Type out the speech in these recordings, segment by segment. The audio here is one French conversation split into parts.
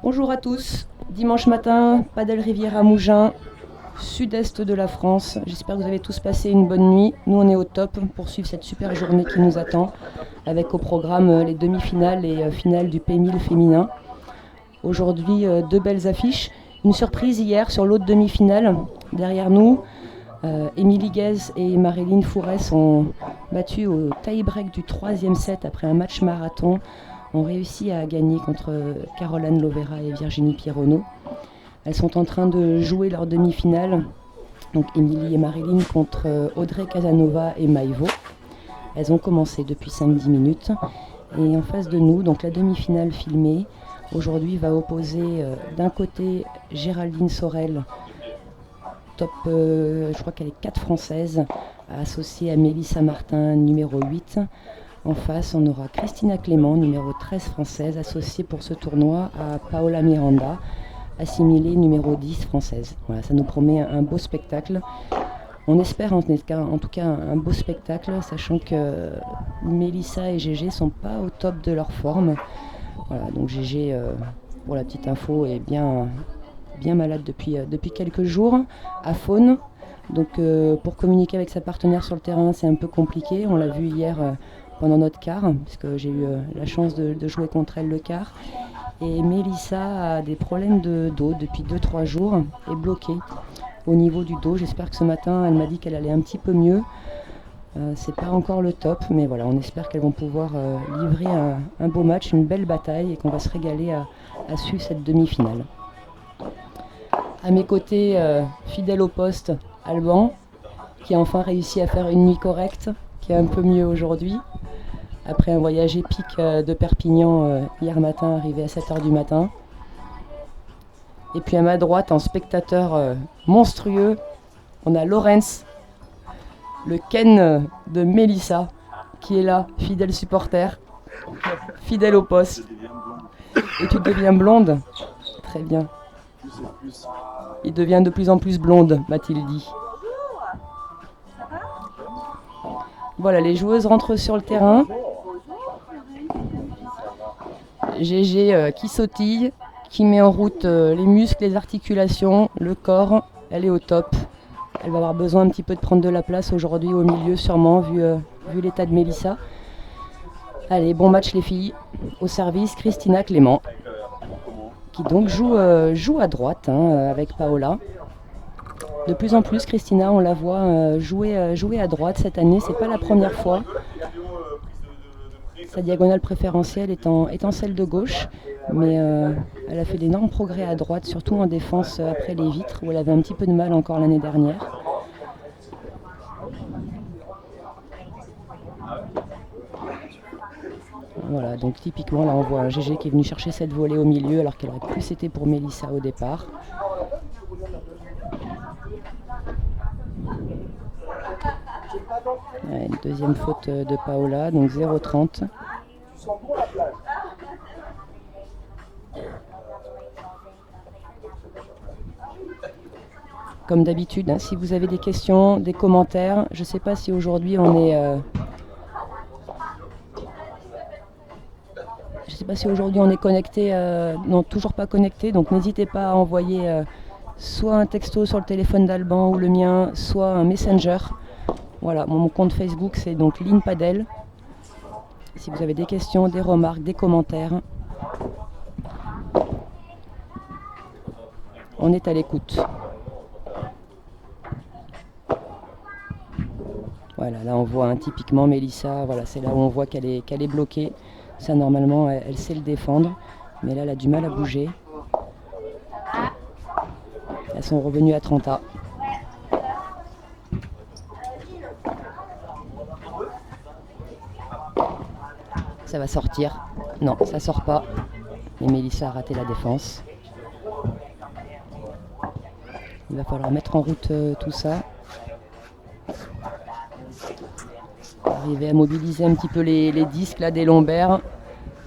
Bonjour à tous. Dimanche matin, Padel Rivière à Mougins, sud-est de la France. J'espère que vous avez tous passé une bonne nuit. Nous, on est au top pour suivre cette super journée qui nous attend, avec au programme les demi-finales et finales du P1000 féminin. Aujourd'hui, deux belles affiches. Une surprise hier sur l'autre demi-finale. Derrière nous, Émilie Guèze et Marilyn Fourret sont battues au tie-break du troisième set après un match marathon. Ont réussi à gagner contre Caroline Lovera et Virginie Pierronneau. Elles sont en train de jouer leur demi-finale, donc Émilie et Marilyn contre Audrey Casanova et Maïvo. Elles ont commencé depuis 5-10 minutes. Et en face de nous, donc la demi-finale filmée, aujourd'hui va opposer d'un côté Géraldine Sorel, top, je crois qu'elle est 4 française, associée à Mélissa Martin, numéro 8. En face, on aura Christina Clément, numéro 13 française, associée pour ce tournoi à Paola Miranda, assimilée numéro 10 française. Voilà, ça nous promet un beau spectacle. On espère en tout cas un beau spectacle, sachant que Mélissa et Gégé ne sont pas au top de leur forme. Voilà, donc Gégé, pour la petite info, est bien malade depuis quelques jours, à Faune. Donc pour communiquer avec sa partenaire sur le terrain, c'est un peu compliqué. On l'a vu hier pendant notre quart, puisque j'ai eu la chance de jouer contre elle le quart. Et Mélissa a des problèmes de dos depuis 2-3 jours, est bloquée au niveau du dos. J'espère que ce matin, elle m'a dit qu'elle allait un petit peu mieux. C'est pas encore le top, mais voilà, on espère qu'elles vont pouvoir livrer un beau match, une belle bataille, et qu'on va se régaler à suivre cette demi-finale. À mes côtés, fidèle au poste, Alban, qui a enfin réussi à faire une nuit correcte, qui est un peu mieux aujourd'hui. Après un voyage épique de Perpignan hier matin, arrivé à 7h du matin. Et puis à ma droite, en spectateur monstrueux, on a Laurence, le Ken de Mélissa, qui est là, fidèle supporter, fidèle au poste. Et tu deviens blonde? Très bien. Il devient de plus en plus blonde, m'a-t-il dit. Voilà, les joueuses rentrent sur le terrain. Gégé qui sautille, qui met en route les muscles, les articulations, le corps. Elle est au top. Elle va avoir besoin un petit peu de prendre de la place aujourd'hui au milieu, sûrement, vu l'état de Mélissa. Allez, bon match les filles. Au service, Christina Clément, qui donc joue à droite avec Paola. De plus en plus, Christina, on la voit jouer à droite cette année. C'est pas la première fois. Sa diagonale préférentielle étant celle de gauche, mais elle a fait d'énormes progrès à droite, surtout en défense après les vitres, où elle avait un petit peu de mal encore l'année dernière. Voilà, donc typiquement là on voit un Gégé qui est venu chercher cette volée au milieu alors qu'elle aurait plus été pour Mélissa au départ. Ouais, une deuxième faute de Paola, donc 0,30. Comme d'habitude, si vous avez des questions, des commentaires, je ne sais pas si aujourd'hui on est... Je ne sais pas si aujourd'hui on est connecté, non, toujours pas connecté, donc n'hésitez pas à envoyer soit un texto sur le téléphone d'Alban ou le mien, soit un messenger. Voilà, mon compte Facebook c'est donc Lynn Padel. Si vous avez des questions, des remarques, des commentaires, on est à l'écoute. Voilà, là on voit typiquement Mélissa, voilà, c'est là où on voit qu'elle est bloquée. Ça normalement elle sait le défendre, mais là elle a du mal à bouger. Elles sont revenues à 30A. Ça va sortir. Non, ça sort pas. Mais Mélissa a raté la défense. Il va falloir mettre en route tout ça. Arriver à mobiliser un petit peu les disques là, des lombaires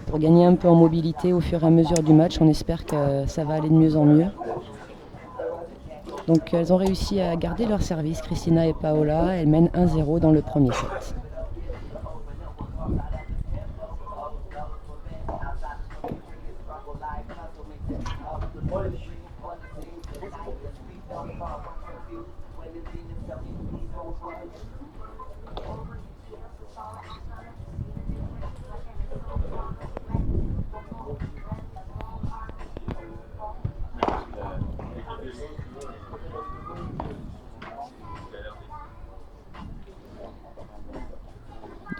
pour gagner un peu en mobilité au fur et à mesure du match. On espère que ça va aller de mieux en mieux. Donc elles ont réussi à garder leur service, Christina et Paola. Elles mènent 1-0 dans le premier set.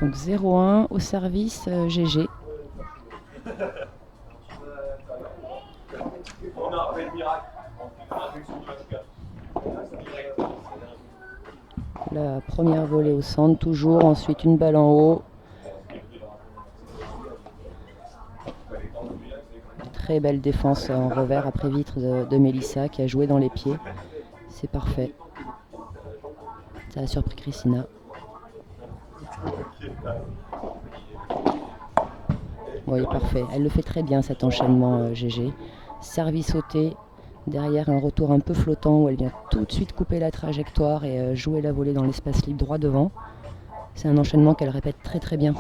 Donc 0-1 au service GG. La première volée au centre, toujours. Ensuite une balle en haut. Très belle défense en revers après vitre de Mélissa qui a joué dans les pieds. C'est parfait. Ça a surpris Christina. Oui, parfait. Elle le fait très bien cet enchaînement GG. Service sauté. Derrière un retour un peu flottant où elle vient tout de suite couper la trajectoire et jouer la volée dans l'espace libre droit devant. C'est un enchaînement qu'elle répète très très bien,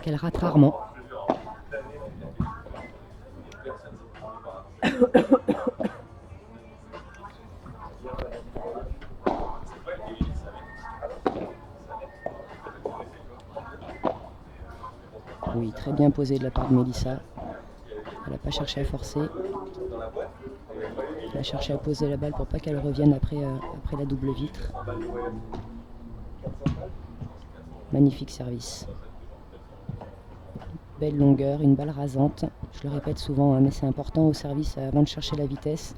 qu'elle rate rarement. Oui, très bien posé de la part de Mélissa. Elle n'a pas cherché à forcer. Elle a cherché à poser la balle pour pas qu'elle revienne après la double vitre. Magnifique service. Belle longueur, une balle rasante. Je le répète souvent, hein, mais c'est important au service, avant de chercher la vitesse,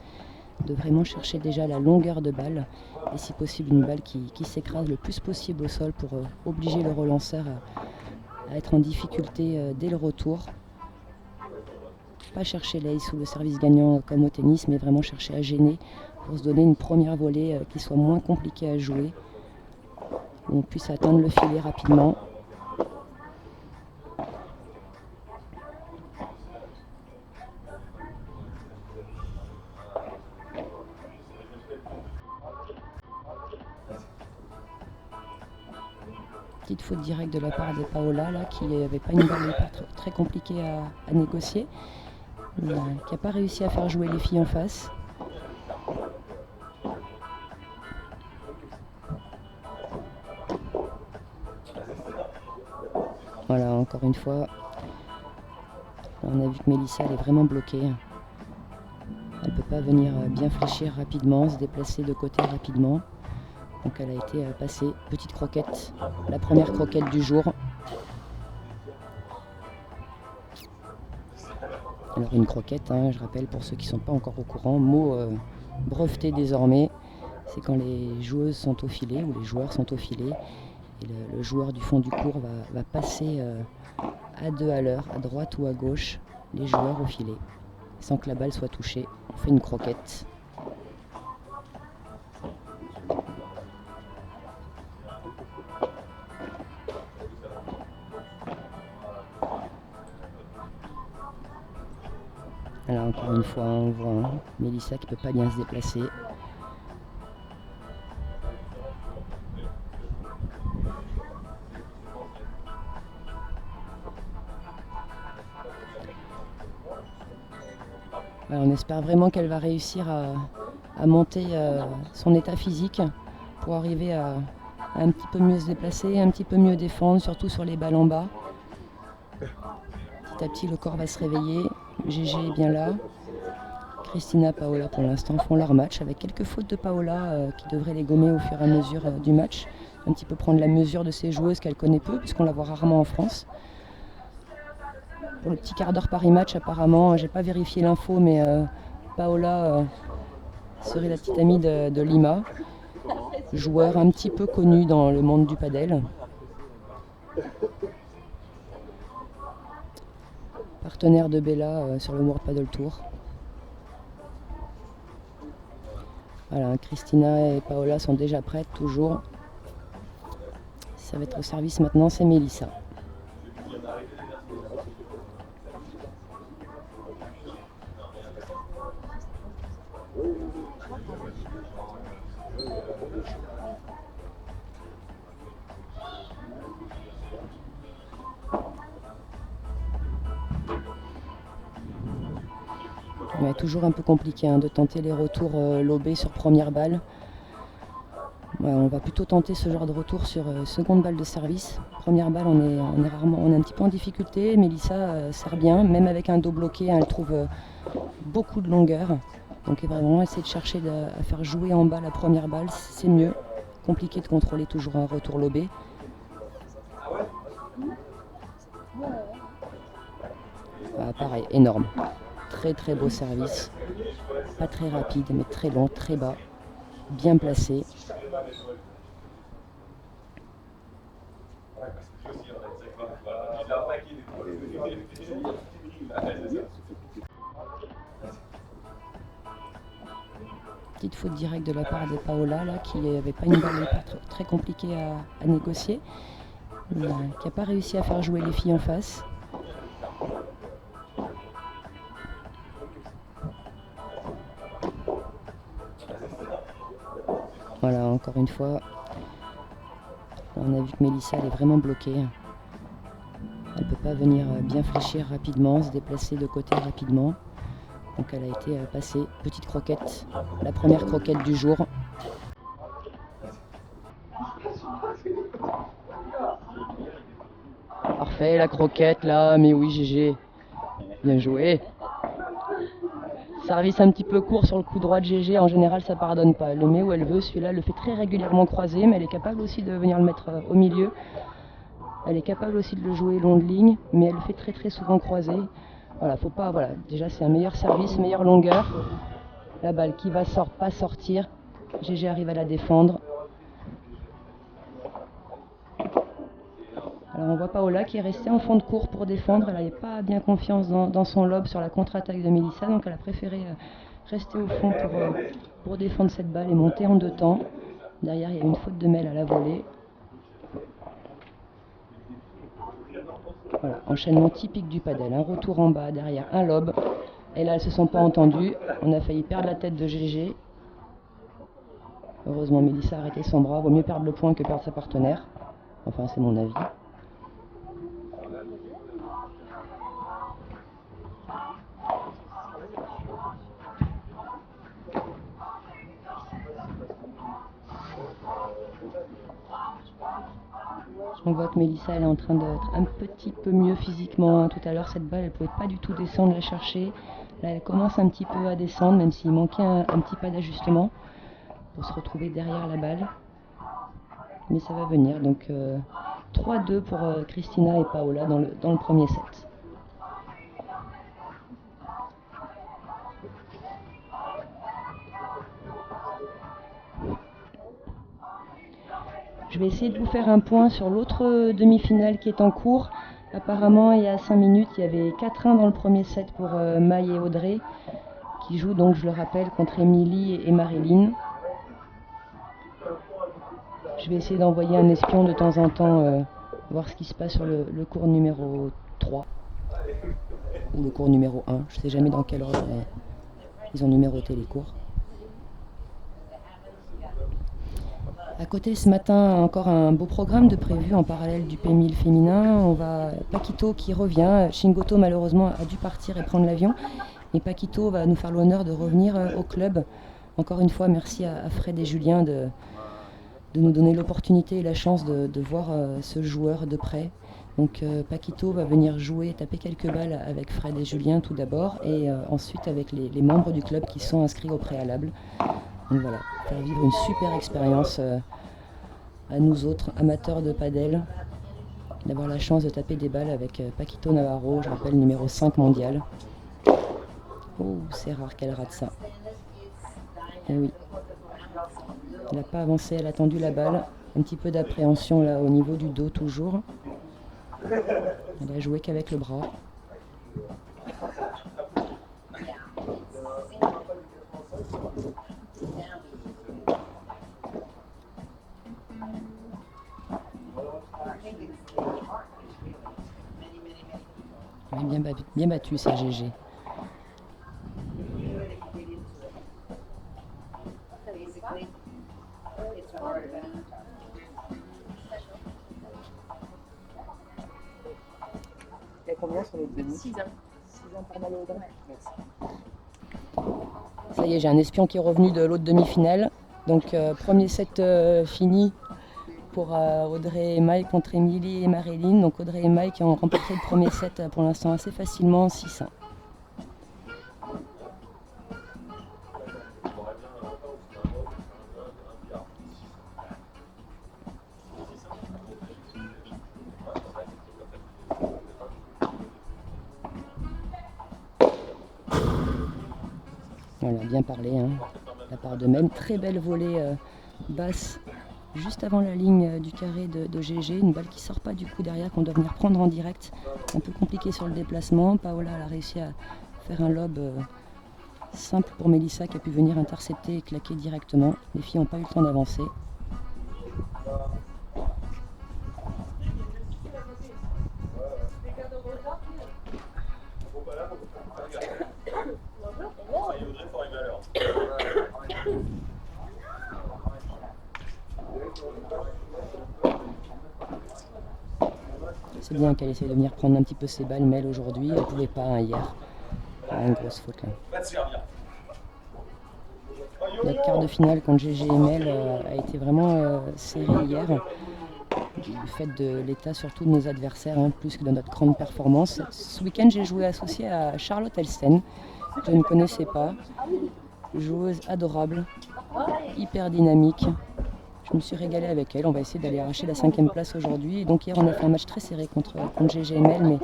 de vraiment chercher déjà la longueur de balle. Et si possible, une balle qui s'écrase le plus possible au sol pour obliger le relanceur à être en difficulté dès le retour. Pas chercher l'ace ou le service gagnant comme au tennis, mais vraiment chercher à gêner pour se donner une première volée qui soit moins compliquée à jouer, où on puisse atteindre le filet rapidement. Petite faute directe de la part de Paola là, qui n'avait pas une balle très compliquée à négocier, mais qui n'a pas réussi à faire jouer les filles en face. Voilà, encore une fois, on a vu que Mélissa elle est vraiment bloquée. Elle ne peut pas venir bien fléchir rapidement, se déplacer de côté rapidement. Donc elle a été passée. Petite croquette, la première croquette du jour. Alors une croquette, hein, je rappelle pour ceux qui ne sont pas encore au courant, mot breveté désormais, c'est quand les joueuses sont au filet ou les joueurs sont au filet et le joueur du fond du court va passer à deux à l'heure, à droite ou à gauche, les joueurs au filet, sans que la balle soit touchée. On fait une croquette. Alors encore une fois, on voit Mélissa qui ne peut pas bien se déplacer. Voilà, on espère vraiment qu'elle va réussir à monter son état physique pour arriver à un petit peu mieux se déplacer, un petit peu mieux défendre, surtout sur les balles en bas. Petit à petit, le corps va se réveiller. GG est bien là. Christina, Paola pour l'instant font leur match avec quelques fautes de Paola qui devraient les gommer au fur et à mesure du match. Un petit peu prendre la mesure de ces joueuses qu'elle connaît peu puisqu'on la voit rarement en France. Pour le petit quart d'heure Paris-Match, apparemment, j'ai pas vérifié l'info, mais Paola serait la petite amie de Lima, joueur un petit peu connu dans le monde du padel. Partenaire de Bella sur le World Padel Tour. Voilà, Christina et Paola sont déjà prêtes, toujours. Ça va être au service maintenant, c'est Mélissa. Ouais, toujours un peu compliqué de tenter les retours lobés sur première balle. Ouais, on va plutôt tenter ce genre de retour sur seconde balle de service. Première balle, on est un petit peu en difficulté. Mélissa sert bien, même avec un dos bloqué, elle trouve beaucoup de longueur. Donc vraiment essayer de chercher à faire jouer en bas la première balle, c'est mieux. Compliqué de contrôler toujours un retour lobé. Ah, pareil, énorme. Très très beau service. Pas très rapide, mais très long, très bas. Bien placé. Petite faute directe de la part de Paola, là, qui n'avait pas une balle très compliquée à négocier, mais qui n'a pas réussi à faire jouer les filles en face. Voilà, encore une fois, on a vu que Mélissa elle est vraiment bloquée. Elle ne peut pas venir bien fléchir rapidement, se déplacer de côté rapidement. Donc elle a été passée. Petite croquette, la première croquette du jour. Parfait, la croquette là, mais oui GG. Bien joué. Service un petit peu court sur le coup droit de GG, en général ça pardonne pas. Elle le met où elle veut, celui-là elle le fait très régulièrement croisé, mais elle est capable aussi de venir le mettre au milieu. Elle est capable aussi de le jouer long de ligne, mais elle le fait très très souvent croisé. Voilà, faut pas, voilà, déjà c'est un meilleur service, meilleure longueur. La balle qui va pas sortir. GG arrive à la défendre. Alors on voit Paola qui est restée en fond de cours pour défendre. Elle n'avait pas bien confiance dans son lob sur la contre-attaque de Mélissa, donc elle a préféré rester au fond pour défendre cette balle et monter en 2 temps. Derrière il y a une faute de Mel à la volée. Voilà, enchaînement typique du padel, un retour en bas, derrière un lob. Et là elles ne se sont pas entendues, on a failli perdre la tête de GG. Heureusement Mélissa a arrêté son bras, vaut mieux perdre le point que perdre sa partenaire. Enfin c'est mon avis. On voit que Mélissa elle est en train d'être un petit peu mieux physiquement. Tout à l'heure cette balle elle ne pouvait pas du tout descendre la chercher. Là elle commence un petit peu à descendre, même s'il manquait un petit pas d'ajustement pour se retrouver derrière la balle. Mais ça va venir. Donc 3-2 pour Christina et Paola dans le premier set. Je vais essayer de vous faire un point sur l'autre demi-finale qui est en cours. Apparemment, il y a 5 minutes, il y avait 4-1 dans le premier set pour Maï et Audrey, qui jouent donc, je le rappelle, contre Émilie et Marilyn. Je vais essayer d'envoyer un espion de temps en temps, voir ce qui se passe sur le cours numéro 3, ou le cours numéro 1. Je ne sais jamais dans quel ordre ils ont numéroté les cours. À côté ce matin, encore un beau programme de prévu en parallèle du P1000 féminin. On va Paquito qui revient. Shingoto malheureusement a dû partir et prendre l'avion. Mais Paquito va nous faire l'honneur de revenir au club. Encore une fois, merci à Fred et Julien de nous donner l'opportunité et la chance de voir ce joueur de près. Donc Paquito va venir jouer, taper quelques balles avec Fred et Julien tout d'abord, et ensuite avec les membres du club qui sont inscrits au préalable. Donc voilà, faire vivre une super expérience à nous autres amateurs de padel, d'avoir la chance de taper des balles avec Paquito Navarro, je rappelle numéro 5 mondial. Oh, c'est rare qu'elle rate ça. Et oui. Elle n'a pas avancé, elle a tendu la balle. Un petit peu d'appréhension là au niveau du dos toujours. Elle a joué qu'avec le bras. Bien battu ça GG. Il y a combien sur les demi? 6 ans. 6 ans pour Malo Audrey. Merci. Ça y est, j'ai un espion qui est revenu de l'autre demi-finale. Donc premier set fini pour Audrey et Maï contre Émilie et Marilyn. Donc Audrey et Maï qui ont remporté le premier set pour l'instant assez facilement, 6-1. Voilà, bien parlé, hein, de la part de même. Très belle volée basse, juste avant la ligne du carré de GG. Une balle qui sort pas du coup derrière, qu'on doit venir prendre en direct. Un peu compliqué sur le déplacement. Paola elle a réussi à faire un lob simple pour Mélissa qui a pu venir intercepter et claquer directement. Les filles n'ont pas eu le temps d'avancer. C'est bien qu'elle essaie de venir prendre un petit peu ses balles, mais elle aujourd'hui, elle ne pouvait pas hier. Une grosse faute là. Notre quart de finale contre GG et Mel a été vraiment serré hier, du fait de l'état surtout de nos adversaires, hein, plus que de notre grande performance. Ce week-end, j'ai joué associé à Charlotte Elsten, que je ne connaissais pas. Joueuse adorable, hyper dynamique. Je me suis régalée avec elle. On va essayer d'aller arracher la 5e place aujourd'hui. Donc hier, on a fait un match très serré contre GG et Mel, mais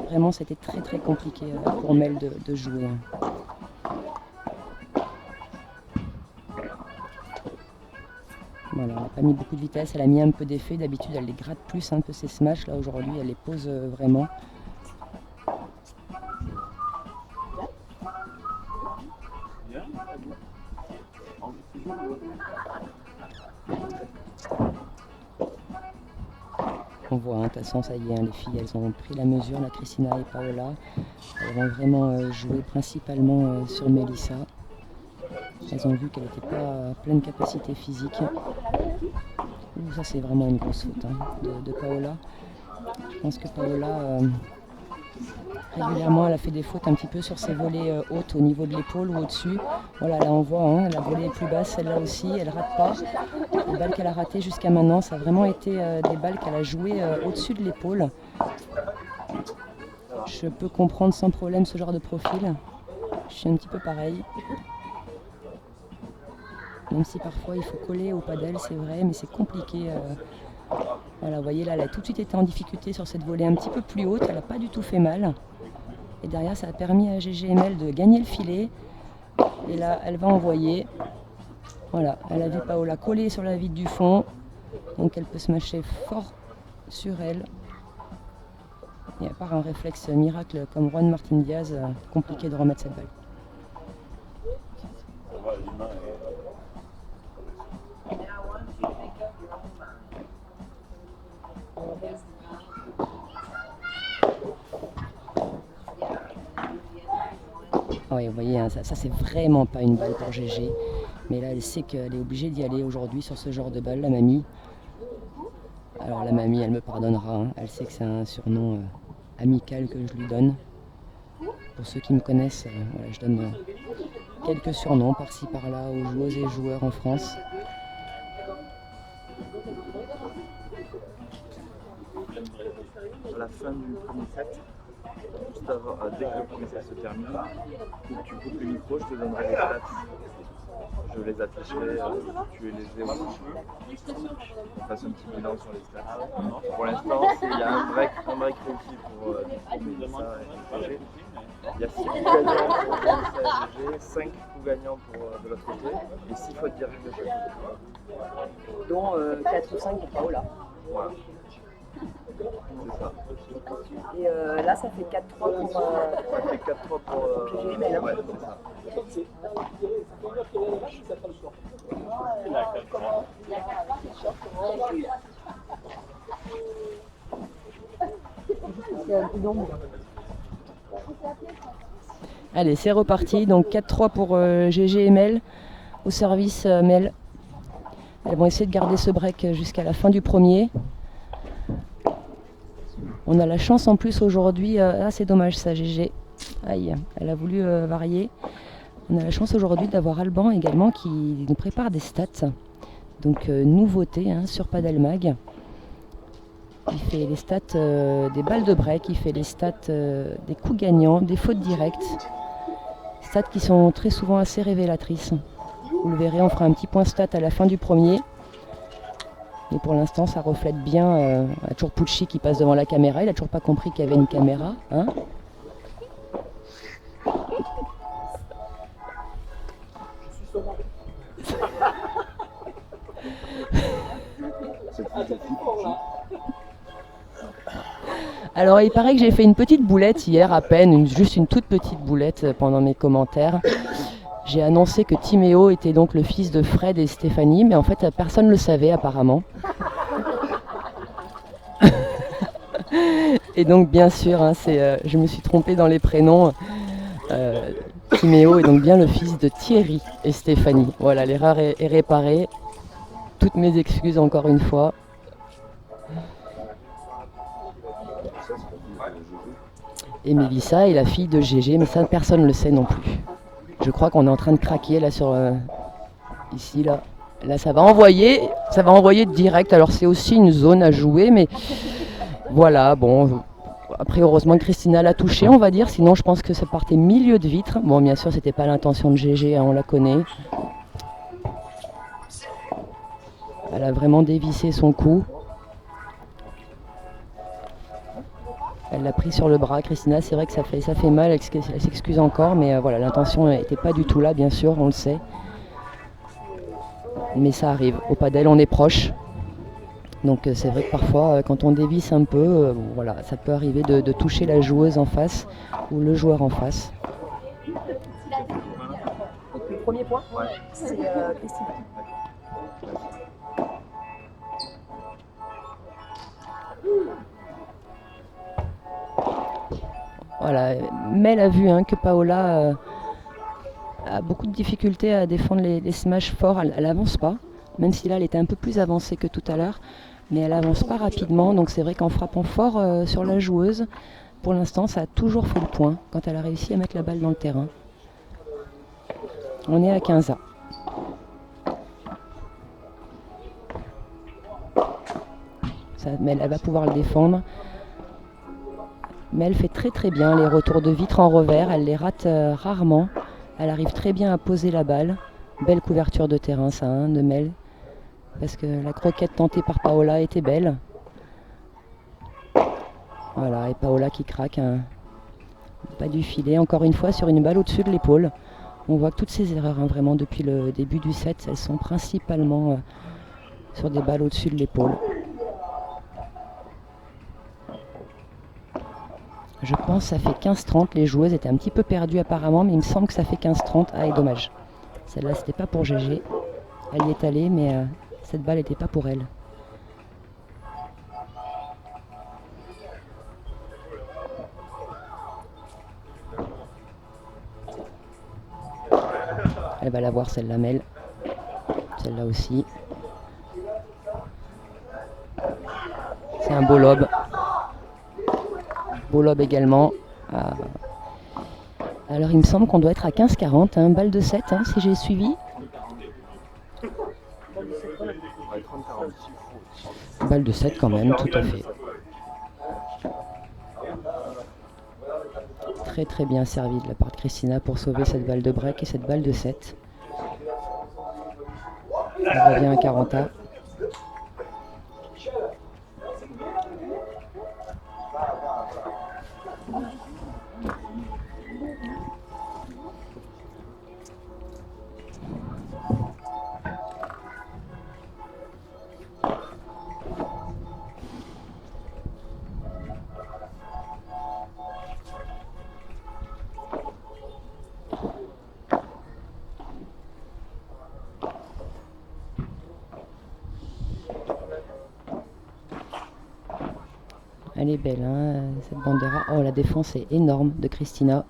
vraiment, c'était très très compliqué pour Mel de jouer. Voilà, elle n'a pas mis beaucoup de vitesse, elle a mis un peu d'effet. D'habitude, elle les gratte plus un peu ces smashs. Là, aujourd'hui, elle les pose vraiment. On voit, de toute façon, ça y est, les filles, elles ont pris la mesure, la Christina et Paola. Elles vont vraiment jouer principalement sur Mélissa. Elles ont vu qu'elle n'était pas à pleine capacité physique. Ça, c'est vraiment une grosse faute de Paola. Je pense que Paola, régulièrement, elle a fait des fautes un petit peu sur ses volées hautes au niveau de l'épaule ou au-dessus. Voilà, là on voit, la volée est plus basse, celle-là aussi, elle ne rate pas. Les balles qu'elle a ratées jusqu'à maintenant, ça a vraiment été des balles qu'elle a jouées au-dessus de l'épaule. Je peux comprendre sans problème ce genre de profil. Je suis un petit peu pareil. Même si parfois il faut coller au padel, c'est vrai, mais c'est compliqué. Voilà, vous voyez là, elle a tout de suite été en difficulté sur cette volée un petit peu plus haute, elle n'a pas du tout fait mal. Et derrière, ça a permis à GGML de gagner le filet. Et là, elle va envoyer. Voilà, elle a vu Paola coller sur la vide du fond. Donc elle peut se mâcher fort sur elle. Et à part un réflexe miracle comme Juan Martín Díaz, compliqué de remettre cette balle. Oui, vous voyez, ça c'est vraiment pas une balle pour GG. Mais là, elle sait qu'elle est obligée d'y aller aujourd'hui sur ce genre de balle, la mamie. Alors la mamie, elle me pardonnera. Elle sait que c'est un surnom amical que je lui donne. Pour ceux qui me connaissent, voilà, je donne quelques surnoms par-ci par-là aux joueuses et joueurs en France. À la fin du premier set, juste avant, dès que le premier set se termine, tu coupes le micro, je te donnerai les stats. Je les afficherai, tu les ai aussi. On fasse un petit bilan sur les stats. Pour l'instant, il y a un break réussi pour Mélissa et GG. Il y a 6 coups gagnants pour Mélissa et GG, 5 coups gagnants de l'autre côté et 6 fautes directes de chaque côté. Dont 4 ou 5 pour Paola. Voilà. C'est ça. Et là, ça fait 4-3 pour... Ça fait 4-3 pour GGML. Ouais, c'est ça. Allez, c'est reparti. Donc 4-3 pour GGML au service Mel. Elles vont essayer de garder ce break jusqu'à la fin du premier. On a la chance en plus aujourd'hui, c'est dommage ça GG, aïe, elle a voulu varier. On a la chance aujourd'hui d'avoir Alban également qui nous prépare des stats. Donc nouveauté hein, sur Padelmag. Il fait les stats des balles de break, il fait les stats des coups gagnants, des fautes directes. Stats qui sont très souvent assez révélatrices. Vous le verrez, on fera un petit point stat à la fin du premier. Et pour l'instant, ça reflète bien. Il y a toujours Pucci qui passe devant la caméra. Il n'a toujours pas compris qu'il y avait une caméra. Hein. Alors il paraît que j'ai fait une petite boulette hier à peine, juste une toute petite boulette pendant mes commentaires. J'ai annoncé que Timéo était donc le fils de Fred et Stéphanie, mais en fait personne ne le savait apparemment. Et donc bien sûr, hein, je me suis trompée dans les prénoms. Timéo est donc bien le fils de Thierry et Stéphanie. Voilà, l'erreur est réparée. Toutes mes excuses encore une fois. Et Mélissa est la fille de Gégé, mais ça personne ne le sait non plus. Je crois qu'on est en train de craquer là sur ici là. Là ça va envoyer direct. Alors c'est aussi une zone à jouer, mais voilà, bon. Après heureusement que Christina l'a touché, on va dire, sinon je pense que ça partait milieu de vitre. Bon bien sûr c'était pas l'intention de Gégé, hein, on la connaît. Elle a vraiment dévissé son coup. Elle l'a pris sur le bras, Christina, c'est vrai que ça fait mal, elle s'excuse encore, mais voilà, l'intention n'était pas du tout là, bien sûr, on le sait. Mais ça arrive, au padel on est proche, donc c'est vrai que parfois quand on dévisse un peu, voilà, ça peut arriver de toucher la joueuse en face ou le joueur en face. Le premier point, c'est Christina. Voilà, Mel a vu hein, que Paola a beaucoup de difficultés à défendre les smash forts. Elle n'avance pas, même si là elle était un peu plus avancée que tout à l'heure, mais elle n'avance pas rapidement. Donc c'est vrai qu'en frappant fort sur la joueuse, pour l'instant ça a toujours fait le point quand elle a réussi à mettre la balle dans le terrain. On est à 15A. Mais elle va pouvoir le défendre. Mais elle fait très très bien les retours de vitre en revers, elle les rate rarement. Elle arrive très bien à poser la balle. Belle couverture de terrain ça, hein, de Mel. Parce que la croquette tentée par Paola était belle. Voilà, et Paola qui craque. Hein. Pas du filet, encore une fois sur une balle au-dessus de l'épaule. On voit que toutes ces erreurs, hein, vraiment depuis le début du set, elles sont principalement sur des balles au-dessus de l'épaule. Je pense que ça fait 15-30, les joueuses étaient un petit peu perdues apparemment, mais il me semble que ça fait 15-30. Ah, et dommage. Celle-là, c'était pas pour Gégé. Elle y est allée, mais cette balle n'était pas pour elle. Elle va la voir, celle-là, Mel. Celle-là aussi. C'est un beau lob. Beau lob également. Alors il me semble qu'on doit être à 15-40, hein, balle de 7 hein, si j'ai suivi. Balle de 7 quand même, tout à fait. Très très bien servi de la part de Christina pour sauver cette balle de break et cette balle de 7. On revient à 40A. Elle est belle, hein, cette bandera. Oh, la défense est énorme de Christina.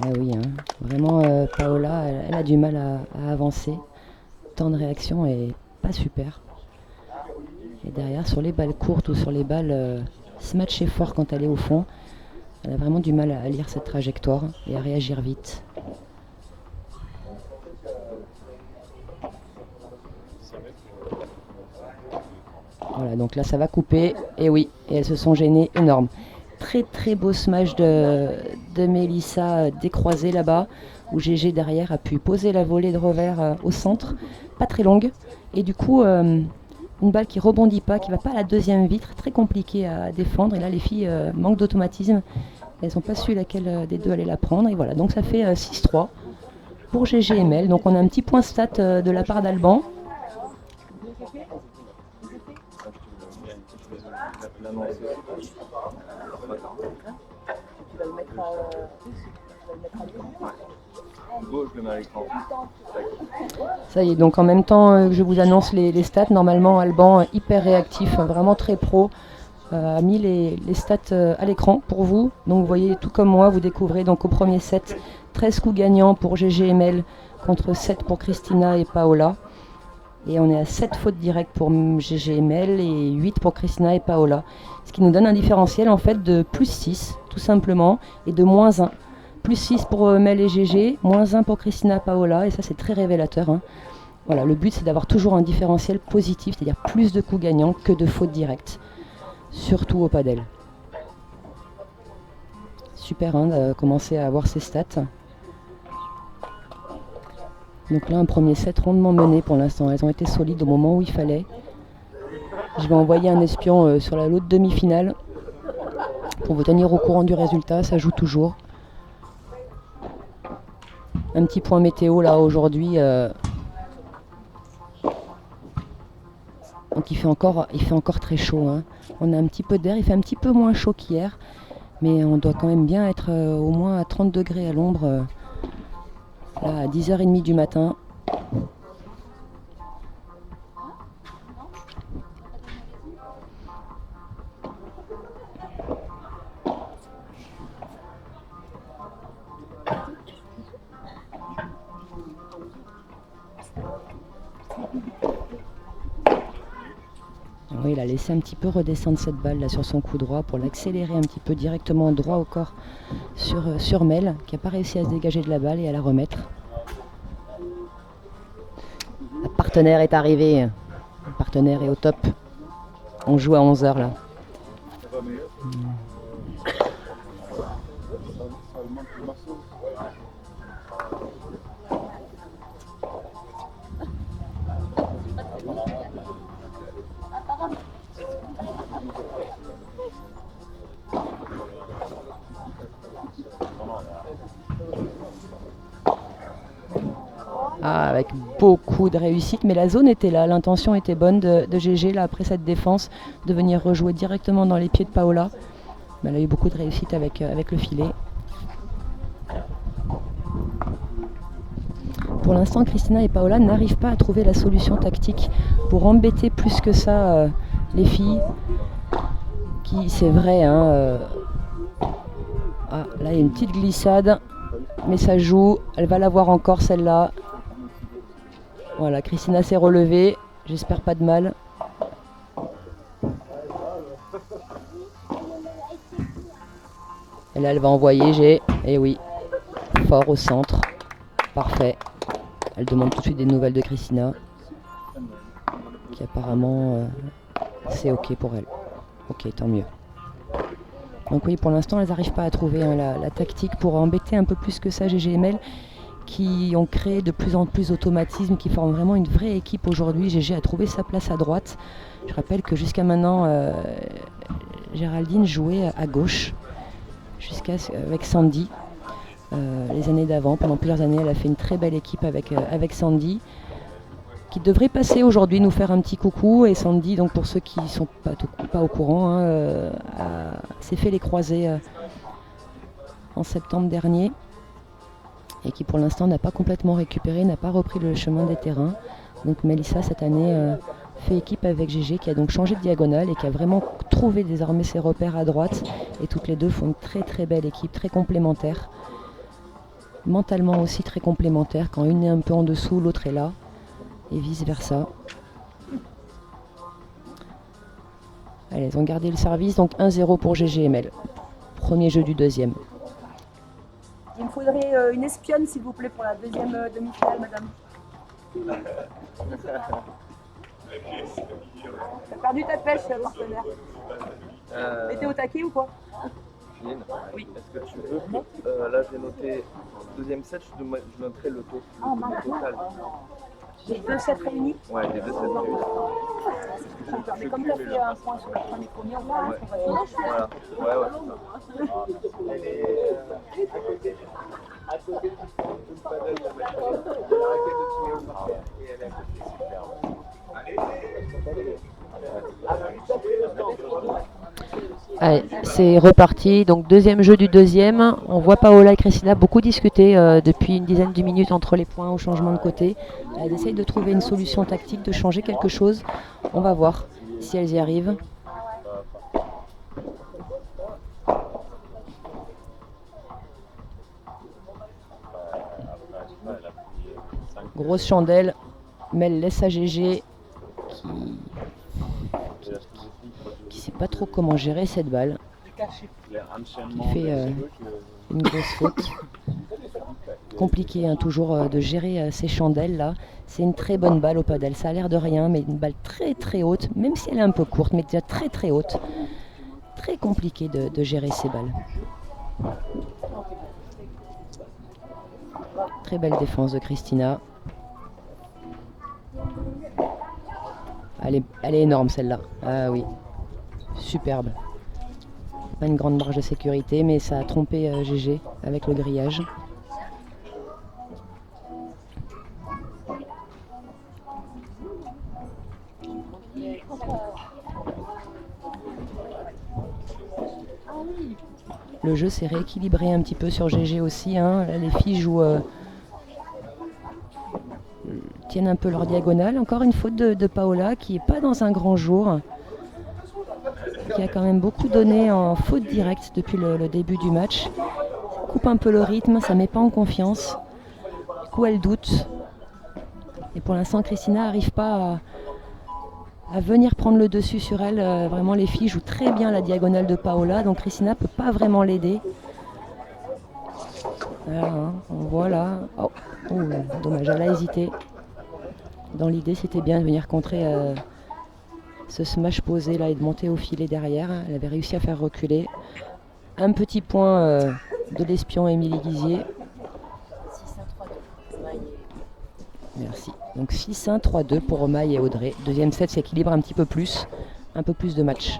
Ah oui, hein, vraiment, Paola, elle a du mal à avancer. Le temps de réaction est pas super. Et derrière, sur les balles courtes ou sur les balles smatchées fort quand elle est au fond, Elle a vraiment du mal à lire cette trajectoire et à réagir vite. Voilà, donc là ça va couper, et oui, et elles se sont gênées énorme. Très très beau smash de Mélissa décroisé là-bas, où GG derrière a pu poser la volée de revers au centre, pas très longue, et du coup une balle qui rebondit pas, qui va pas à la deuxième vitre, très compliqué à défendre, et là les filles manquent d'automatisme, elles n'ont pas su laquelle des deux allait la prendre, et voilà, donc ça fait 6-3 pour GG et Mel, donc on a un petit point stat de la part d'Alban. Ça y est, donc en même temps que je vous annonce les stats, normalement Alban hyper réactif, vraiment très pro, a mis les stats à l'écran pour vous. Donc vous voyez, tout comme moi, vous découvrez donc au premier set 13 coups gagnants pour GG et Mel contre 7 pour Christina et Paola. Et on est à 7 fautes directes pour GG et Mel et 8 pour Christina et Paola. Ce qui nous donne un différentiel en fait de plus 6 tout simplement et de moins 1. Plus 6 pour Mel et GG, moins 1 pour Christina et Paola, et ça c'est très révélateur. Hein. Voilà, le but c'est d'avoir toujours un différentiel positif, c'est-à-dire plus de coups gagnants que de fautes directes. Surtout au padel. Super hein, de commencer à avoir ces stats. Donc là un premier set rondement mené pour l'instant, elles ont été solides au moment où il fallait. Je vais envoyer un espion sur la l'autre demi-finale pour vous tenir au courant du résultat, ça joue toujours. Un petit point météo là aujourd'hui. Donc il fait encore très chaud. Hein. On a un petit peu d'air, il fait un petit peu moins chaud qu'hier. Mais on doit quand même bien être au moins à 30 degrés à l'ombre. Là à 10h30 du matin. Oui, il a laissé un petit peu redescendre cette balle là sur son coup droit pour l'accélérer un petit peu directement droit au corps sur Mel, qui n'a pas réussi à se dégager de la balle et à la remettre. La partenaire est arrivée. Le partenaire est au top. On joue à 11h là. Ah, avec beaucoup de réussite, mais la zone était là, l'intention était bonne de GG là, après cette défense, de venir rejouer directement dans les pieds de Paola. Mais elle a eu beaucoup de réussite avec le filet. Pour l'instant, Christina et Paola n'arrivent pas à trouver la solution tactique pour embêter plus que ça les filles, qui, c'est vrai, hein, ah, là il y a une petite glissade, mais ça joue, elle va l'avoir encore celle-là. Voilà, Christina s'est relevée, j'espère pas de mal. Et là, elle va envoyer G. Et oui, fort au centre. Parfait. Elle demande tout de suite des nouvelles de Christina. Qui apparemment, c'est OK pour elle. OK, tant mieux. Donc oui, pour l'instant, elles n'arrivent pas à trouver hein, la tactique pour embêter un peu plus que ça GG&ML, qui ont créé de plus en plus d'automatismes, qui forment vraiment une vraie équipe aujourd'hui. GG a trouvé sa place à droite. Je rappelle que jusqu'à maintenant, Géraldine jouait à gauche, avec Sandy. Les années d'avant, pendant plusieurs années, elle a fait une très belle équipe avec Sandy, qui devrait passer aujourd'hui nous faire un petit coucou. Et Sandy, donc pour ceux qui ne sont pas au courant, hein, s'est fait les croisés en septembre dernier, et qui pour l'instant n'a pas complètement récupéré, n'a pas repris le chemin des terrains. Donc Mélissa cette année fait équipe avec GG, qui a donc changé de diagonale et qui a vraiment trouvé désormais ses repères à droite, et toutes les deux font une très très belle équipe, très complémentaire, mentalement aussi très complémentaire. Quand une est un peu en dessous, l'autre est là, et vice versa. Allez, elles ont gardé le service, donc 1-0 pour GG&ML. Premier jeu du deuxième. Il me faudrait une espionne, s'il vous plaît, pour la deuxième demi-finale, madame. T'as perdu ta pêche, partenaire. Mais t'es au taquet ou quoi? Lynn, Oui. est-ce que tu veux là, j'ai noté deuxième set, je noterai le taux. Le total. Les 2 sets réunis? Ouais, les 2 sets réunis. Mais comme tu as fait un point sur le premier, on va Ouais. Voilà. Ouais, c'est ça. À côté du paddle, la raquette de Timéo et elle est à côté, super. Allez, c'est reparti. Donc deuxième jeu du deuxième. On voit Paola et Cristina beaucoup discuter depuis une dizaine de minutes entre les points au changement de côté. Elles essayent de trouver une solution tactique, de changer quelque chose. On va voir si elles y arrivent. Grosse chandelle, mais elle laisse à GG qui sait pas trop comment gérer cette balle, qui fait une grosse faute. Compliqué hein, toujours de gérer ces chandelles là. C'est une très bonne balle au padel, ça a l'air de rien, mais une balle très très haute, même si elle est un peu courte, mais déjà très très haute. Très compliqué de gérer ces balles. Très belle défense de Cristina. Elle est énorme celle-là. Ah oui, superbe. Pas une grande marge de sécurité, mais ça a trompé GG avec le grillage. Le jeu s'est rééquilibré un petit peu sur GG aussi. Hein. Là, les filles jouent, tiennent un peu leur diagonale. Encore une faute de Paola qui n'est pas dans un grand jour. Qui a quand même beaucoup donné en faute directe depuis le début du match. Ça coupe un peu le rythme, ça ne met pas en confiance. Du coup, elle doute. Et pour l'instant, Cristina n'arrive pas à venir prendre le dessus sur elle. Vraiment, les filles jouent très bien la diagonale de Paola, donc Cristina ne peut pas vraiment l'aider. Voilà. Oh, dommage, elle a hésité. Dans l'idée, c'était bien de venir contrer ce smash posé là et de monter au filet derrière. Elle avait réussi à faire reculer. Un petit point de l'espion Émilie Guizier. 6-1-3-2. Merci. Donc 6-1, 3-2 pour Maï et Audrey. Deuxième set s'équilibre un petit peu plus. Un peu plus de match.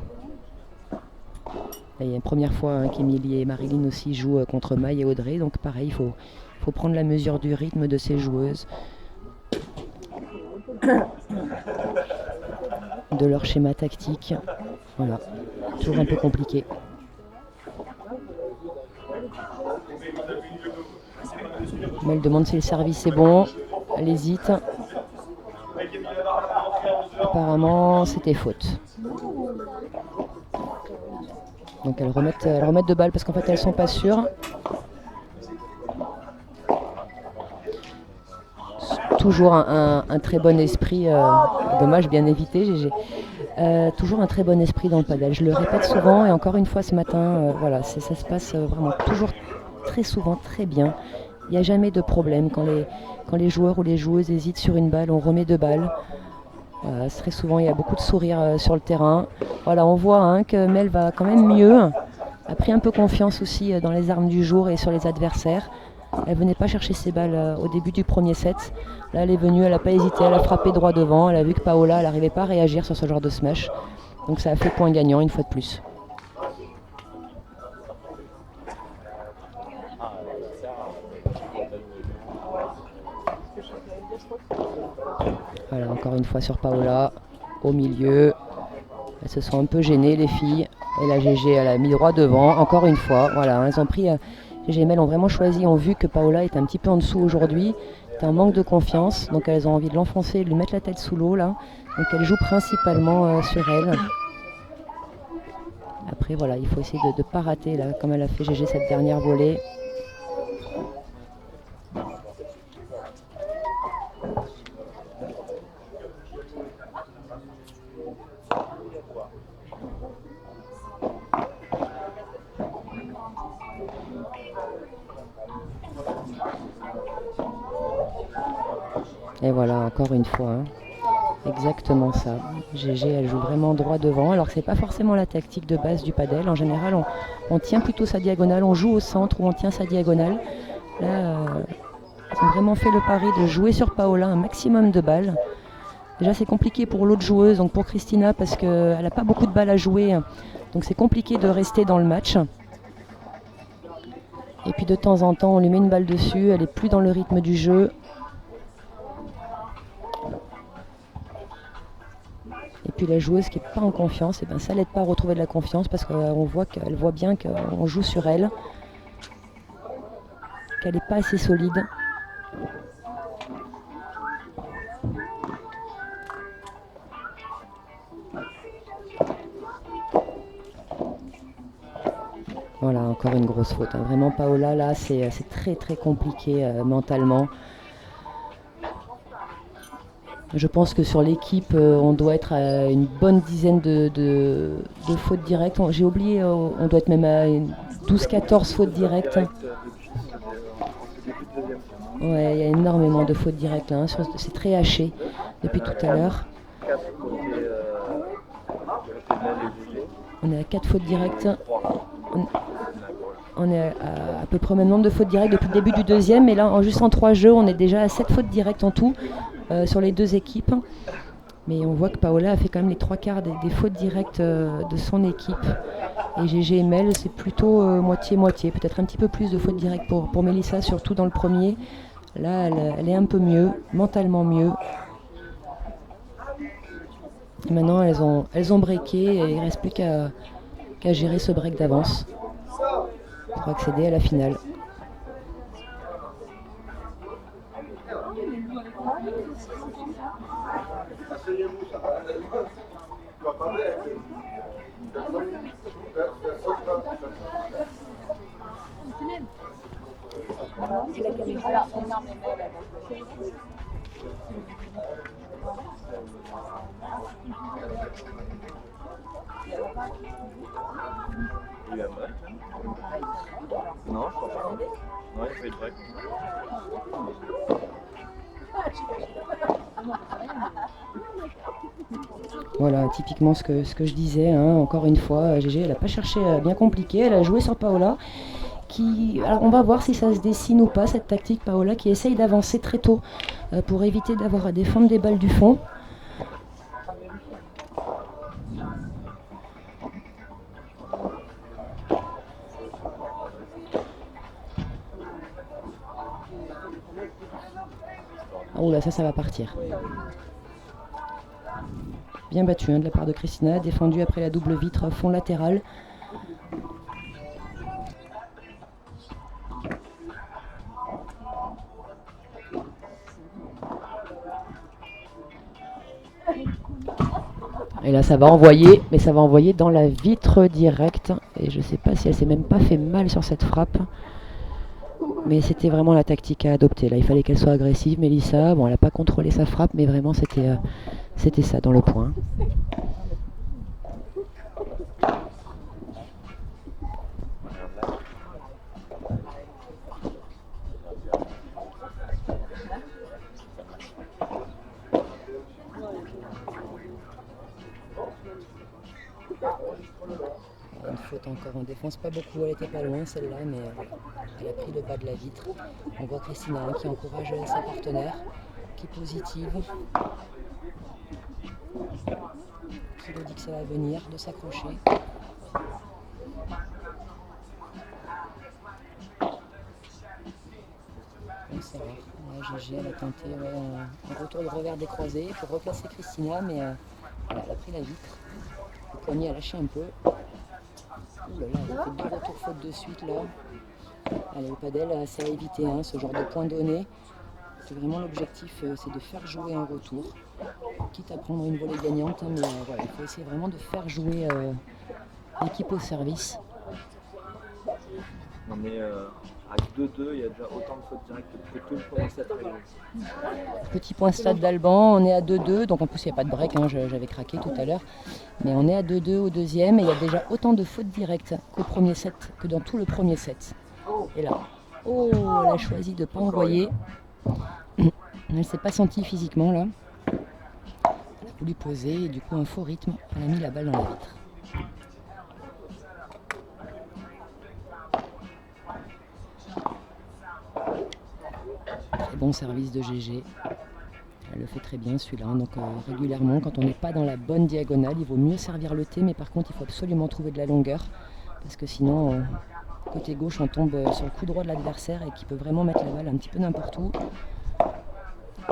Il y a une première fois hein, qu'Émilie et Marilyn aussi jouent contre Maï et Audrey. Donc pareil, il faut prendre la mesure du rythme de ces joueuses. De leur schéma tactique. Voilà. Toujours un peu compliqué. Mais elle demande si le service est bon. Elle hésite. Apparemment, c'était faute. Donc elles remettent de balles parce qu'en fait elles sont pas sûres. Toujours un très bon esprit. Dommage, bien évité, GG. Toujours un très bon esprit dans le padel. Je le répète souvent et encore une fois ce matin, voilà, ça se passe vraiment toujours très souvent très bien. Il n'y a jamais de problème quand les joueurs ou les joueuses hésitent sur une balle, on remet deux balles. Très souvent, il y a beaucoup de sourires sur le terrain. Voilà, on voit hein, que Mel va quand même mieux. A pris un peu confiance aussi dans les armes du jour et sur les adversaires. Elle venait pas chercher ses balles au début du premier set. Là, elle est venue, elle n'a pas hésité, elle a frappé droit devant. Elle a vu que Paola, elle n'arrivait pas à réagir sur ce genre de smash. Donc ça a fait point gagnant une fois de plus. Voilà, encore une fois sur Paola, au milieu. Elles se sont un peu gênées, les filles. Et la GG, elle a mis droit devant, encore une fois. Voilà, elles ont pris... GG et Mel ont vraiment choisi, ont vu que Paola est un petit peu en dessous aujourd'hui. C'est un manque de confiance, donc elles ont envie de l'enfoncer, de lui mettre la tête sous l'eau, là. Donc elles jouent principalement sur elle. Après, voilà, il faut essayer de ne pas rater, là, comme elle a fait GG cette dernière volée. Et voilà, encore une fois, hein. Exactement ça. GG, elle joue vraiment droit devant, alors que c'est pas forcément la tactique de base du padel. En général, on tient plutôt sa diagonale, on joue au centre ou on tient sa diagonale. Là, ils ont vraiment fait le pari de jouer sur Paola un maximum de balles. Déjà, c'est compliqué pour l'autre joueuse, donc pour Cristina, parce qu'elle n'a pas beaucoup de balles à jouer. Donc c'est compliqué de rester dans le match. Et puis de temps en temps, on lui met une balle dessus, elle n'est plus dans le rythme du jeu. Et puis la joueuse qui n'est pas en confiance, et ben ça l'aide pas à retrouver de la confiance parce qu'on voit qu'elle voit bien qu'on joue sur elle, qu'elle n'est pas assez solide. Voilà, encore une grosse faute, hein. Vraiment Paola, là, c'est très très compliqué mentalement. Je pense que sur l'équipe, on doit être à une bonne dizaine de fautes directes. J'ai oublié, on doit être même à 12-14 fautes directes. Ouais, il y a énormément de fautes directes là, hein. C'est très haché depuis tout à l'heure. On est à 4 fautes directes. On est à peu près au même nombre de fautes directes depuis le début du deuxième. Et là, juste en 3 jeux, on est déjà à 7 fautes directes en tout sur les 2 équipes. Mais on voit que Paola a fait quand même les 3/4 des fautes directes de son équipe. Et GG et Mel, c'est plutôt moitié-moitié. Peut-être un petit peu plus de fautes directes pour Melissa, surtout dans le premier. Là, elle est un peu mieux, mentalement mieux. Et maintenant, elles ont breaké et il ne reste plus qu'à gérer ce break d'avance pour accéder à la finale. Non, je crois pas. Non, il faut être vrai. Voilà, typiquement ce que je disais, hein. Encore une fois, GG, elle n'a pas cherché bien compliqué, elle a joué sur Paola. Alors on va voir si ça se dessine ou pas, cette tactique Paola qui essaye d'avancer très tôt pour éviter d'avoir à défendre des balles du fond. Oh là, ça va partir. Bien battu, hein, de la part de Cristina, défendu après la double vitre fond latéral. Et là ça va envoyer, mais ça va envoyer dans la vitre directe. Et je sais pas si elle s'est même pas fait mal sur cette frappe. Mais c'était vraiment la tactique à adopter. Là, il fallait qu'elle soit agressive, Melissa. Bon, elle n'a pas contrôlé sa frappe, mais vraiment c'était ça dans le point. Une faute encore en défense, pas beaucoup, elle était pas loin celle-là, mais voilà, elle a pris le bas de la vitre. On voit Cristina qui encourage sa partenaire, qui est positive, qui lui dit que ça va venir, de s'accrocher. Bon, c'est rare. Là, GG, elle a tenté un retour de revers des croisés pour replacer Cristina, mais voilà, elle a pris la vitre. Le poignet a lâché un peu. Ouh là là, elle a fait 2 retours fautes de suite là. Allez, le padel, c'est à éviter, hein, ce genre de point donné. C'est vraiment l'objectif, c'est de faire jouer un retour. Quitte à prendre une volée gagnante, hein, mais voilà, il faut essayer vraiment de faire jouer l'équipe au service. Non mais à 2-2, il y a déjà autant de fautes directes que tout le premier set réuni. Petit point stade d'Alban, on est à 2-2, donc en plus il n'y a pas de break, hein, j'avais craqué tout à l'heure. Mais on est à 2-2 au deuxième et il y a déjà autant de fautes directes qu'au premier set, que dans tout le premier set. Et là, oh, elle a choisi de ne pas envoyer. Elle ne s'est pas sentie physiquement là. Elle a voulu poser et du coup un faux rythme. Elle a mis la balle dans la vitre. Très bon service de GG. Elle le fait très bien celui-là. Donc régulièrement, quand on n'est pas dans la bonne diagonale, il vaut mieux servir le T, mais par contre il faut absolument trouver de la longueur. Parce que sinon, côté gauche, on tombe sur le coup droit de l'adversaire et qui peut vraiment mettre la balle un petit peu n'importe où.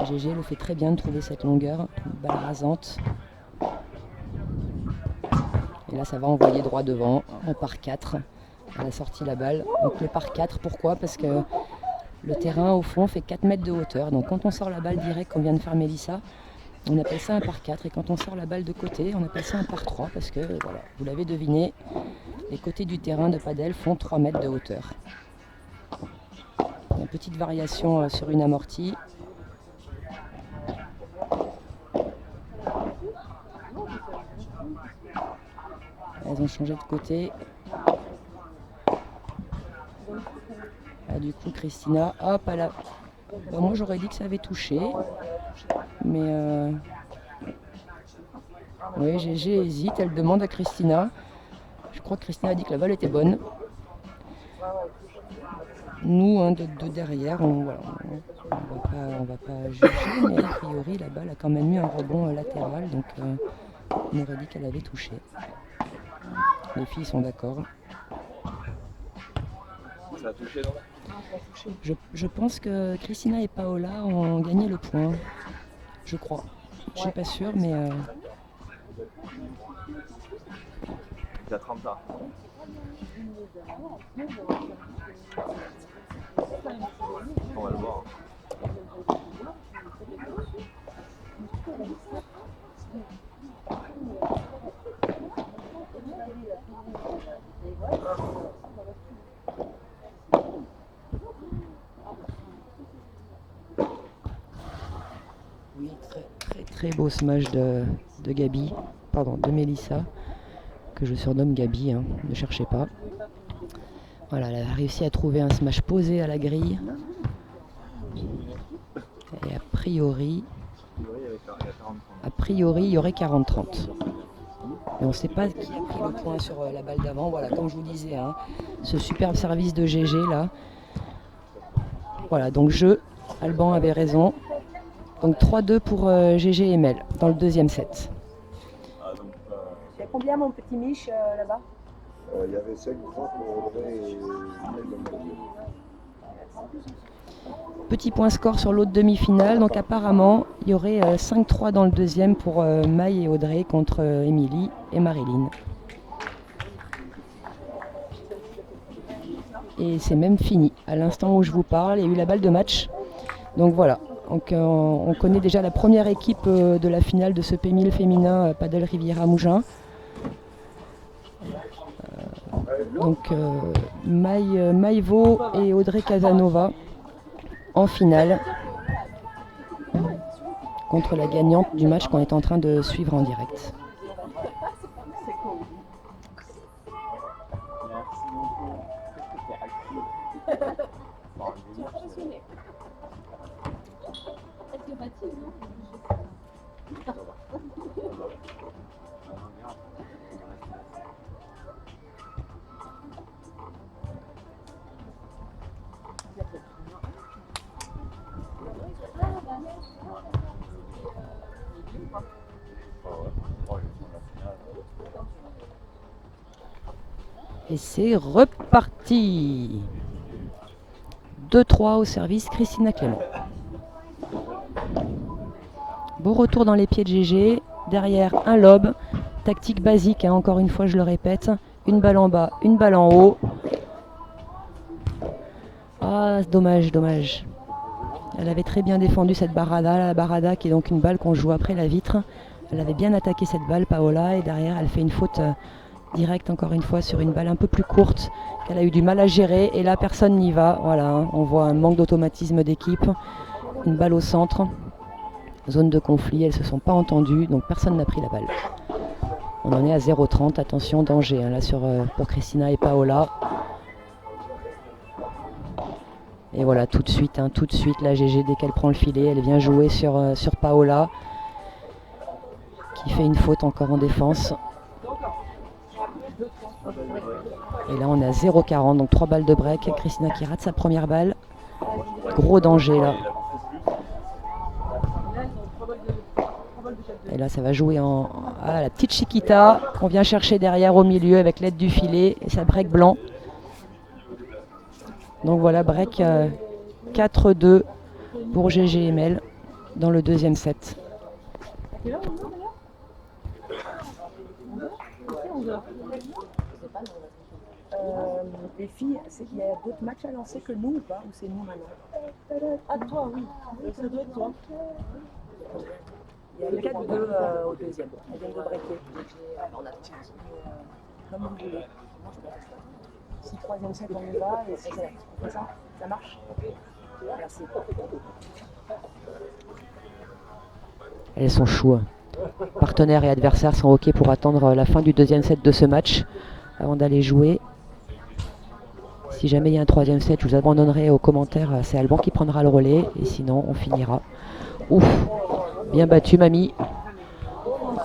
GG le fait très bien de trouver cette longueur, une balle rasante. Et là, ça va envoyer droit devant, en par 4. Elle a sorti la balle. Donc le par 4, pourquoi? Parce que le terrain, au fond, fait 4 mètres de hauteur. Donc quand on sort la balle direct, comme vient de faire Mélissa, on appelle ça un par 4. Et quand on sort la balle de côté, on appelle ça un par 3. Parce que, voilà, vous l'avez deviné, les côtés du terrain de padel font 3 mètres de hauteur. Une petite variation sur une amortie. Elles ont changé de côté. Ah, du coup, Christina, hop, elle a... Bah, moi, j'aurais dit que ça avait touché. Mais... Oui, GG hésite. Elle demande à Christina. Je crois que Christina a dit que la balle était bonne. Nous, de derrière, on va pas juger. Mais a priori, la balle a quand même eu un rebond latéral. Donc, on aurait dit qu'elle avait touché. Les filles sont d'accord. Ça a touché, non? Je pense que Christina et Paola ont gagné le point. Je crois. Je suis pas sûre, mais... Il y a 30 ans. On va le voir. Oui, très beau smash de Gabi, pardon, de Mélissa, que je surnomme Gabi, hein, ne cherchez pas. Voilà, elle a réussi à trouver un smash posé à la grille. Et a priori, il y aurait 40-30. Et on ne sait pas qui a pris le point sur la balle d'avant. Voilà, comme je vous disais, hein, ce superbe service de GG là. Voilà, donc Alban avait raison. Donc 3-2 pour GG et Mel dans le deuxième set. Il y a combien, mon petit Mich, là-bas? Il y avait 5-3 pour Audrey et Mel dans le milieu. Petit point score sur l'autre demi-finale. Donc apparemment, il y aurait 5-3 dans le deuxième pour Maï et Audrey contre Émilie et Marilyn. Et c'est même fini. À l'instant où je vous parle, il y a eu la balle de match. Donc voilà. Donc, on connaît déjà la première équipe de la finale de ce P1000 féminin Padel Riviera Mougins. Donc Maïvo et Audrey Casanova en finale contre la gagnante du match qu'on est en train de suivre en direct. Et c'est reparti. 2-3 au service Christina Clément. Beau retour dans les pieds de GG. Derrière un lob. Tactique basique, hein, encore une fois je le répète. Une balle en bas, une balle en haut. Ah, dommage. Elle avait très bien défendu cette barada. La barada qui est donc une balle qu'on joue après la vitre. Elle avait bien attaqué cette balle, Paola. Et derrière elle fait une faute directe encore une fois sur une balle un peu plus courte. Qu'elle a eu du mal à gérer. Et là personne n'y va. Voilà, hein, on voit un manque d'automatisme d'équipe. Une balle au centre. Zone de conflit, elles ne se sont pas entendues. Donc personne n'a pris la balle. On en est à 0,30. Attention, danger hein, là pour Christina et Paola. Et voilà, tout de suite, la GG, dès qu'elle prend le filet, elle vient jouer sur Paola, qui fait une faute encore en défense. Et là, on est à 0,40, donc 3 balles de break. Christina qui rate sa première balle. Gros danger, là. Et là, ça va jouer à la petite Chiquita, qu'on vient chercher derrière au milieu avec l'aide du filet. Et ça break blanc. Donc voilà, break 4-2 pour GGML dans le deuxième set. Les filles, il y a d'autres matchs à lancer que nous ou pas? Ou c'est nous maintenant? Ah, toi, oui. Ça doit être toi. Il y a le 4-2 au deuxième. Elle vient de breaker. On a comme vous voulez. Si troisième set, on y va. Et c'est ça. On fait ça? Ça marche? Merci. Elles sont choues. Partenaires et adversaires sont OK pour attendre la fin du deuxième set de ce match avant d'aller jouer. Si jamais il y a un troisième set, je vous abandonnerai aux commentaires. C'est Alban qui prendra le relais. Et sinon, on finira. Ouf! Bien battu, mamie.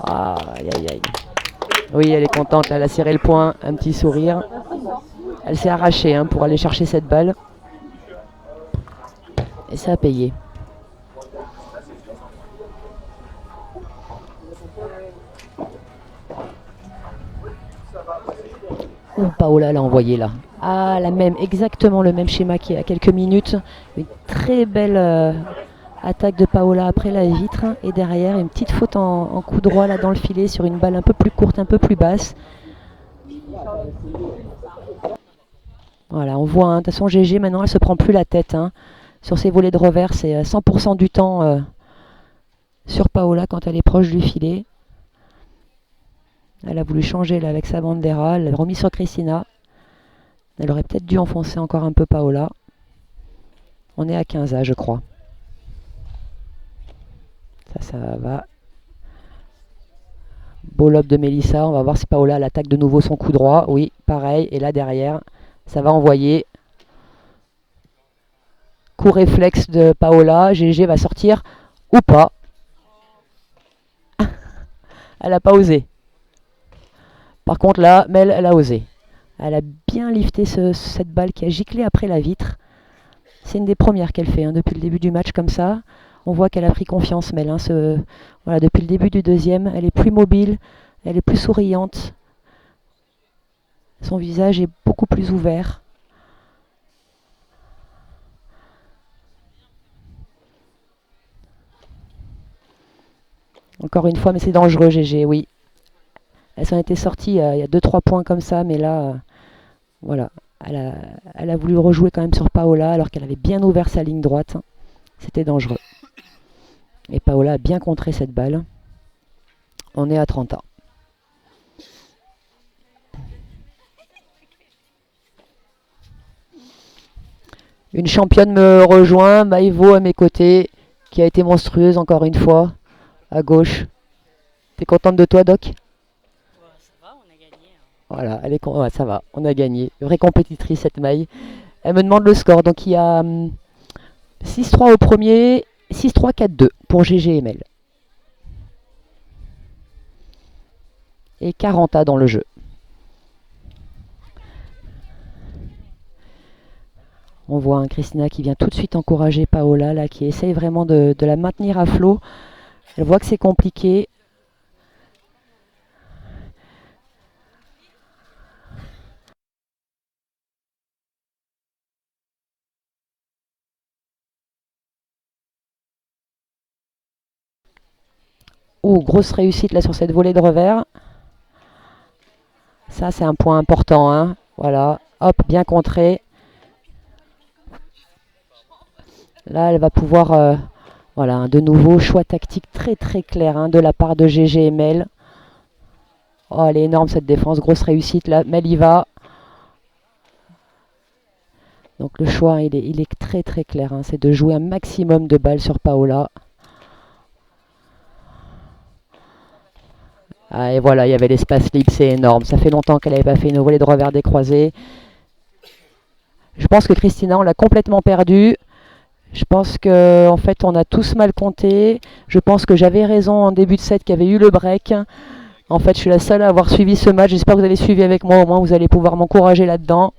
Ah, aïe, aïe, aïe. Oui, elle est contente. Là, elle a serré le poing. Un petit sourire. Elle s'est arrachée pour aller chercher cette balle. Et ça a payé. Ouh, Paola l'a envoyé là. Ah, exactement le même schéma qu'il y a quelques minutes. Une très belle attaque de Paola après la vitre. Et derrière, une petite faute en coup droit là dans le filet sur une balle un peu plus courte, un peu plus basse. Voilà, on voit, de toute façon GG maintenant elle se prend plus la tête. Sur ses volets de revers, c'est 100% du temps sur Paola quand elle est proche du filet. Elle a voulu changer là avec sa bandera, elle l'a remis sur Christina. Elle aurait peut-être dû enfoncer encore un peu Paola. On est à 15A, je crois. Ça va. Beau lob de Mélissa. On va voir si Paola elle attaque de nouveau son coup droit. Oui, pareil. Et là derrière, ça va envoyer. Coup réflexe de Paola. GG va sortir ou pas. Elle n'a pas osé. Par contre là, Mel, elle a osé. Elle a bien lifté cette balle qui a giclé après la vitre. C'est une des premières qu'elle fait depuis le début du match comme ça. On voit qu'elle a pris confiance, Mel. Voilà, depuis le début du deuxième, elle est plus mobile, elle est plus souriante. Son visage est beaucoup plus ouvert. Encore une fois, mais c'est dangereux, GG, oui. Elle s'en était sortie il y a 2-3 points comme ça, mais là, voilà. Elle a voulu rejouer quand même sur Paola alors qu'elle avait bien ouvert sa ligne droite. C'était dangereux. Et Paola a bien contré cette balle. On est à 30 ans. Une championne me rejoint, Maïvo à mes côtés, qui a été monstrueuse encore une fois, à gauche. T'es contente de toi, Doc? Voilà, ouais, ça va, on a gagné. Vraie compétitrice cette Maï. Elle me demande le score, donc il y a 6-3 au premier, 6-3, 4-2 pour GGML. Et 40A dans le jeu. On voit Christina qui vient tout de suite encourager Paola, là, qui essaye vraiment de la maintenir à flot. Elle voit que c'est compliqué. Oh, grosse réussite là sur cette volée de revers. Ça, c'est un point important. Voilà, hop, bien contré. Là, elle va pouvoir... voilà, de nouveau, choix tactique très très clair de la part de GGML. Oh, elle est énorme cette défense, grosse réussite là. Mel y va. Donc le choix, il est très très clair. C'est de jouer un maximum de balles sur Paola. Ah, et voilà, il y avait l'espace libre, c'est énorme. Ça fait longtemps qu'elle n'avait pas fait une volée de revers décroisée. Je pense que Christina, on l'a complètement perdue. Je pense que en fait, on a tous mal compté. Je pense que j'avais raison en début de set qu'il y avait eu le break. En fait, je suis la seule à avoir suivi ce match. J'espère que vous avez suivi avec moi. Au moins, vous allez pouvoir m'encourager là-dedans.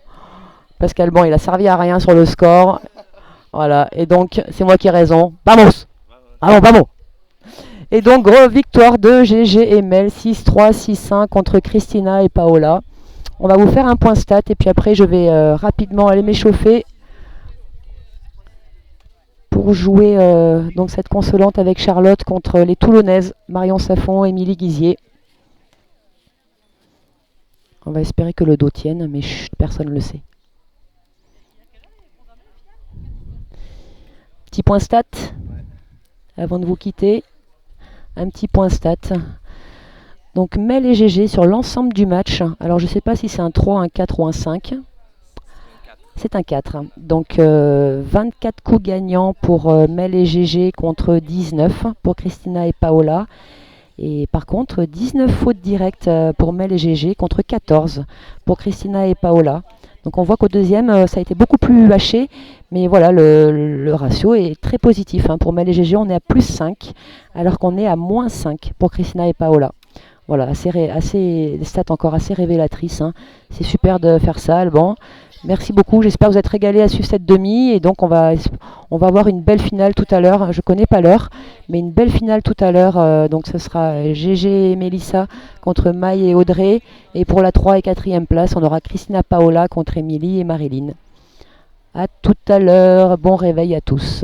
Pascal, bon, il a servi à rien sur le score. Voilà. Et donc, c'est moi qui ai raison. Vamos! Allons, vamos! Et donc, grosse victoire de GG et Mel, 6-3, 6-5 contre Christina et Paola. On va vous faire un point stat et puis après, je vais rapidement aller m'échauffer pour jouer donc cette consolante avec Charlotte contre les Toulonnaises, Marion Safon et Émilie Guizier. On va espérer que le dos tienne, mais chut, personne ne le sait. Petit point stat, avant de vous quitter. Un petit point stat. Donc Mel et GG sur l'ensemble du match. Alors je ne sais pas si c'est un 3, un 4 ou un 5. C'est un 4. Donc 24 coups gagnants pour Mel et GG contre 19 pour Christina et Paola. Et par contre 19 fautes directes pour Mel et GG contre 14 pour Christina et Paola. Donc on voit qu'au deuxième ça a été beaucoup plus haché. Mais voilà, le ratio est très positif. Hein. Pour Mel et GG, on est à plus 5 alors qu'on est à moins 5 pour Christina et Paola. Voilà, des stats encore assez révélatrices. Hein. C'est super de faire ça, Alban. Merci beaucoup, j'espère que vous êtes régalés à suivre cette demi et donc on va avoir une belle finale tout à l'heure, je connais pas l'heure, mais une belle finale tout à l'heure, donc ce sera GG et Mélissa contre Maï et Audrey et pour la 3 et 4e place on aura Christina Paola contre Émilie et Marilyn. À tout à l'heure, bon réveil à tous.